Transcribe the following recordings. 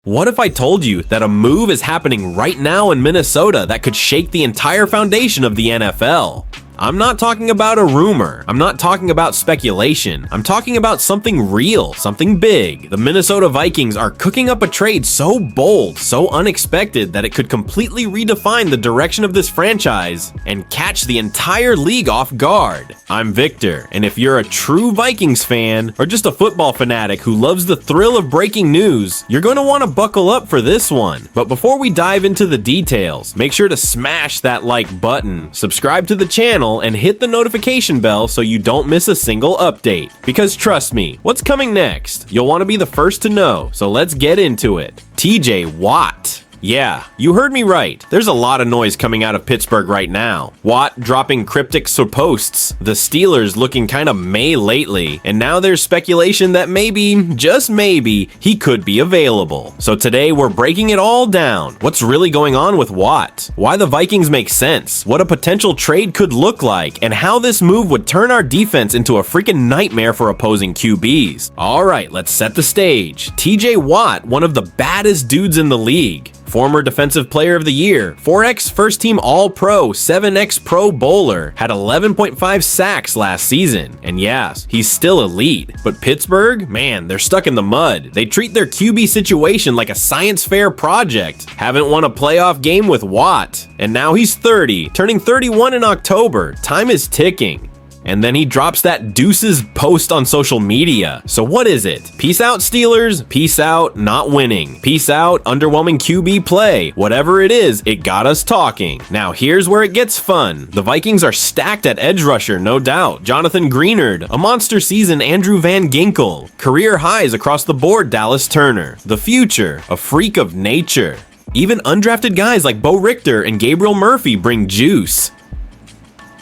What if I told you that a move is happening right now in Minnesota that could shake the entire foundation of the NFL? I'm not talking about a rumor. I'm not talking about speculation. I'm talking about something real, something big. The Minnesota Vikings are cooking up a trade so bold, so unexpected that it could completely redefine the direction of this franchise and catch the entire league off guard. I'm Victor, and if you're a true Vikings fan or just a football fanatic who loves the thrill of breaking news, you're going to want to buckle up for this one. But before we dive into the details, make sure to smash that like button, subscribe to the channel, and hit the notification bell so you don't miss a single update. Because trust me, what's coming next? You'll want to be the first to know, so let's get into it. TJ Watt. Yeah, you heard me right. There's a lot of noise coming out of Pittsburgh right now. Watt dropping cryptic posts, the Steelers looking kind of meh lately, and now there's speculation that maybe, just maybe, he could be available. So today we're breaking it all down. What's really going on with Watt? Why the Vikings make sense? What a potential trade could look like? And how this move would turn our defense into a freaking nightmare for opposing QBs. Alright, let's set the stage. TJ Watt, one of the baddest dudes in the league. Former Defensive Player of the Year, 4X First Team All-Pro, 7X Pro Bowler, had 11.5 sacks last season. And yes, he's still elite. But Pittsburgh? Man, they're stuck in the mud. They treat their QB situation like a science fair project. Haven't won a playoff game with Watt. And now he's 30, turning 31 in October. Time is ticking. And then he drops that deuces post on social media. So what is it? Peace out, Steelers. Peace out, not winning. Peace out, underwhelming QB play. Whatever it is, it got us talking. Now here's where it gets fun. The Vikings are stacked at edge rusher, no doubt. Jonathan Greenard, a monster season Andrew Van Ginkel, career highs across the board Dallas Turner. The future, a freak of nature. Even undrafted guys like Bo Richter and Gabriel Murphy bring juice.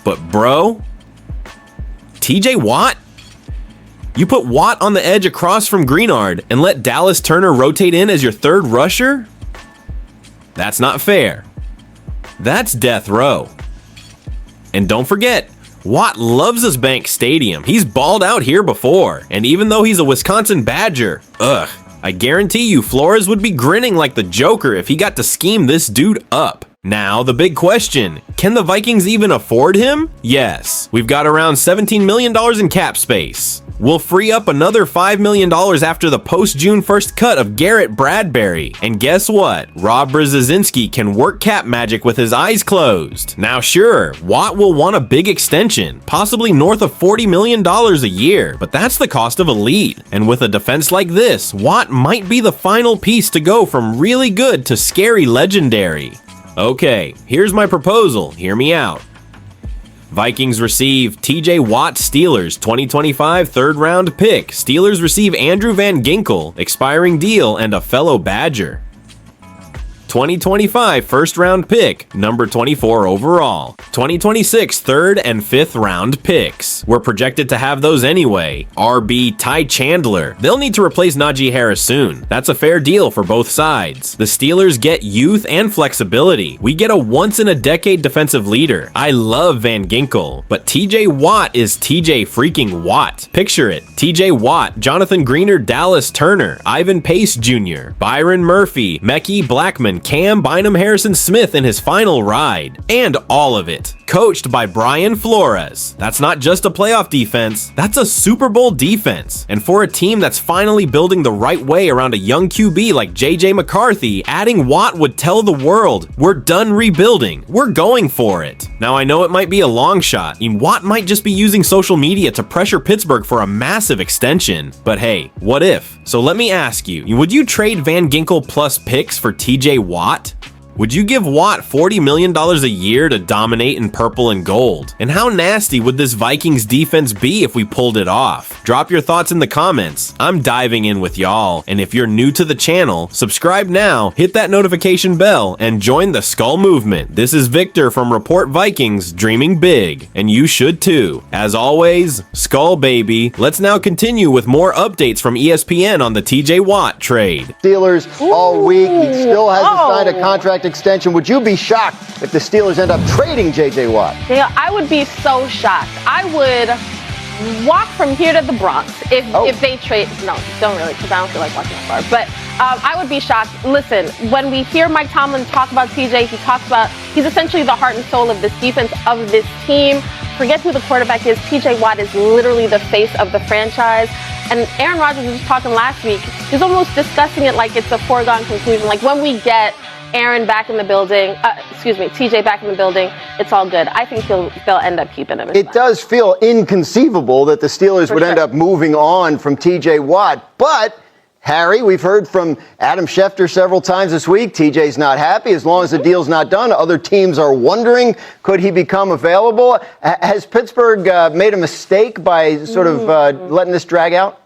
But bro, TJ Watt? You put Watt on the edge across from Greenard and let Dallas Turner rotate in as your third rusher? That's not fair. That's death row. And don't forget, Watt loves his Bank Stadium. He's balled out here before. And even though he's a Wisconsin Badger, I guarantee you Flores would be grinning like the Joker if he got to scheme this dude up. Now, the big question, can the Vikings even afford him? Yes, we've got around $17 million in cap space. We'll free up another $5 million after the post-June 1st cut of Garrett Bradbury. And guess what? Rob Brzezinski can work cap magic with his eyes closed. Now sure, Watt will want a big extension, possibly north of $40 million a year, but that's the cost of elite. And with a defense like this, Watt might be the final piece to go from really good to scary legendary. Okay, here's my proposal. Hear me out. Vikings receive TJ Watt, Steelers 2025 third round pick. Steelers receive Andrew Van Ginkel, expiring deal, and a fellow Badger. 2025 first round pick, number 24 overall. 2026 third and fifth round picks. We're projected to have those anyway. RB Ty Chandler. They'll need to replace Najee Harris soon. That's a fair deal for both sides. The Steelers get youth and flexibility. We get a once-in-a-decade defensive leader. I love Van Ginkel, but TJ Watt is TJ freaking Watt. Picture it. TJ Watt, Jonathan Greenard, Dallas Turner, Ivan Pace Jr., Byron Murphy, Mekhi Blackman, Cam Bynum Harrison Smith in his final ride. And all of it coached by Brian Flores. That's not just a playoff defense, that's a Super Bowl defense. And for a team that's finally building the right way around a young QB like JJ McCarthy, adding Watt would tell the world, we're done rebuilding, we're going for it. Now I know it might be a long shot, and Watt might just be using social media to pressure Pittsburgh for a massive extension, but hey, what if? So let me ask you, would you trade Van Ginkel plus picks for TJ Watt? Would you give Watt $40 million a year to dominate in purple and gold? And how nasty would this Vikings defense be if we pulled it off? Drop your thoughts in the comments. I'm diving in with y'all. And if you're new to the channel, subscribe now, hit that notification bell, and join the Skull Movement. This is Victor from Report Vikings, dreaming big. And you should too. As always, Skull baby. Let's now continue with more updates from ESPN on the TJ Watt trade. Steelers all week. He still hasn't signed a contract extension. Would you be shocked if the Steelers end up trading J.J. Watt? Yeah, I would be so shocked. I would walk from here to the Bronx if they trade. No, don't really, because I don't feel like walking that far. But I would be shocked. Listen, when we hear Mike Tomlin talk about TJ, he's essentially the heart and soul of this defense, of this team. Forget who the quarterback is. TJ Watt is literally the face of the franchise. And Aaron Rodgers was talking last week. He's almost discussing it like it's a foregone conclusion. Like when we get Aaron back in the building, TJ back in the building, it's all good. I think they'll end up keeping him. It does feel inconceivable that the Steelers would end up moving on from TJ Watt. But, Harry, we've heard from Adam Schefter several times this week. TJ's not happy as long as the deal's not done. Other teams are wondering, could he become available? Has Pittsburgh made a mistake by sort of letting this drag out?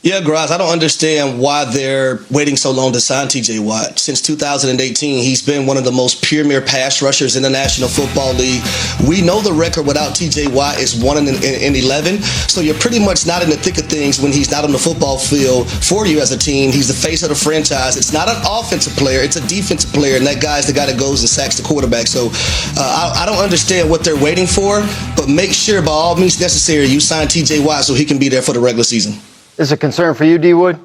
Yeah, Graz, I don't understand why they're waiting so long to sign TJ Watt. Since 2018, he's been one of the most premier pass rushers in the National Football League. We know the record without TJ Watt is 1-11, so you're pretty much not in the thick of things when he's not on the football field for you as a team. He's the face of the franchise. It's not an offensive player, it's a defensive player, and that guy's the guy that goes and sacks the quarterback. So I don't understand what they're waiting for, but make sure by all means necessary you sign TJ Watt so he can be there for the regular season. Is this a concern for you, D. Wood?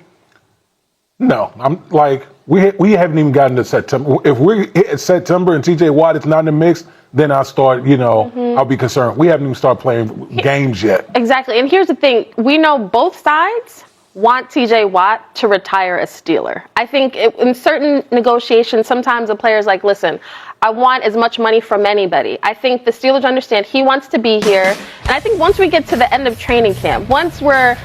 No, I'm like, we haven't even gotten to September. If we hit September and TJ Watt is not in the mix, then I'll start, I'll be concerned. We haven't even started playing games yet. Exactly. And here's the thing. We know both sides want TJ Watt to retire a Steeler. I think in certain negotiations, sometimes the player's like, listen, I want as much money from anybody. I think the Steelers understand he wants to be here. And I think once we get to the end of training camp, once we're,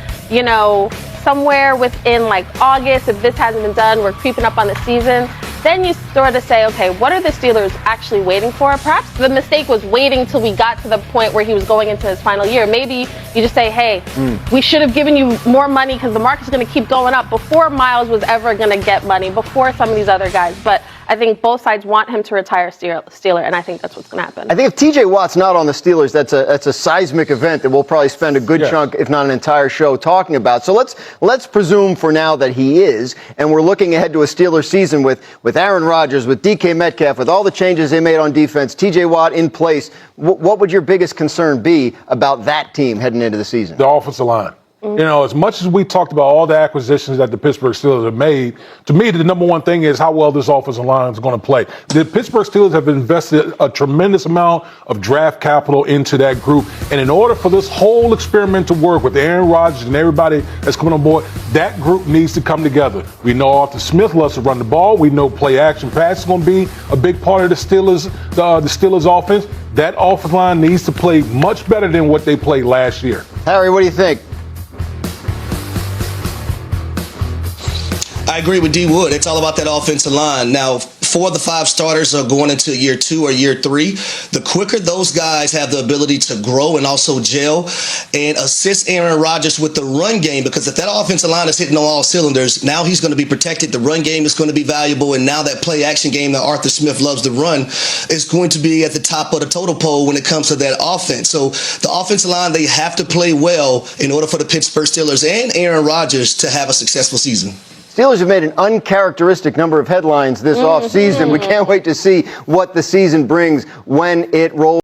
somewhere within like August, if this hasn't been done, we're creeping up on the season, then you sort of say, okay, what are the Steelers actually waiting for? Perhaps the mistake was waiting till we got to the point where he was going into his final year. Maybe you just say, hey, we should have given you more money because the market's going to keep going up before Miles was ever going to get money, before some of these other guys. But I think both sides want him to retire Steeler, and I think that's what's going to happen. I think if TJ Watt's not on the Steelers, that's a seismic event that we'll probably spend a good chunk, if not an entire show, talking about. So let's presume for now that he is, and we're looking ahead to a Steelers season with Aaron Rodgers, with DK Metcalf, with all the changes they made on defense, TJ Watt in place. What would your biggest concern be about that team heading into the season? The offensive line. As much as we talked about all the acquisitions that the Pittsburgh Steelers have made, to me, the number one thing is how well this offensive line is going to play. The Pittsburgh Steelers have invested a tremendous amount of draft capital into that group. And in order for this whole experiment to work with Aaron Rodgers and everybody that's coming on board, that group needs to come together. We know Arthur Smith loves to run the ball. We know play action pass is going to be a big part of the Steelers' offense. That offensive line needs to play much better than what they played last year. Harry, what do you think? I agree with D. Wood. It's all about that offensive line. Now, 4 of the 5 starters are going into year 2 or year 3. The quicker those guys have the ability to grow and also gel and assist Aaron Rodgers with the run game, because if that offensive line is hitting on all cylinders, now he's going to be protected. The run game is going to be valuable. And now that play action game that Arthur Smith loves to run is going to be at the top of the total pole when it comes to that offense. So the offensive line, they have to play well in order for the Pittsburgh Steelers and Aaron Rodgers to have a successful season. Steelers have made an uncharacteristic number of headlines this offseason. We can't wait to see what the season brings when it rolls.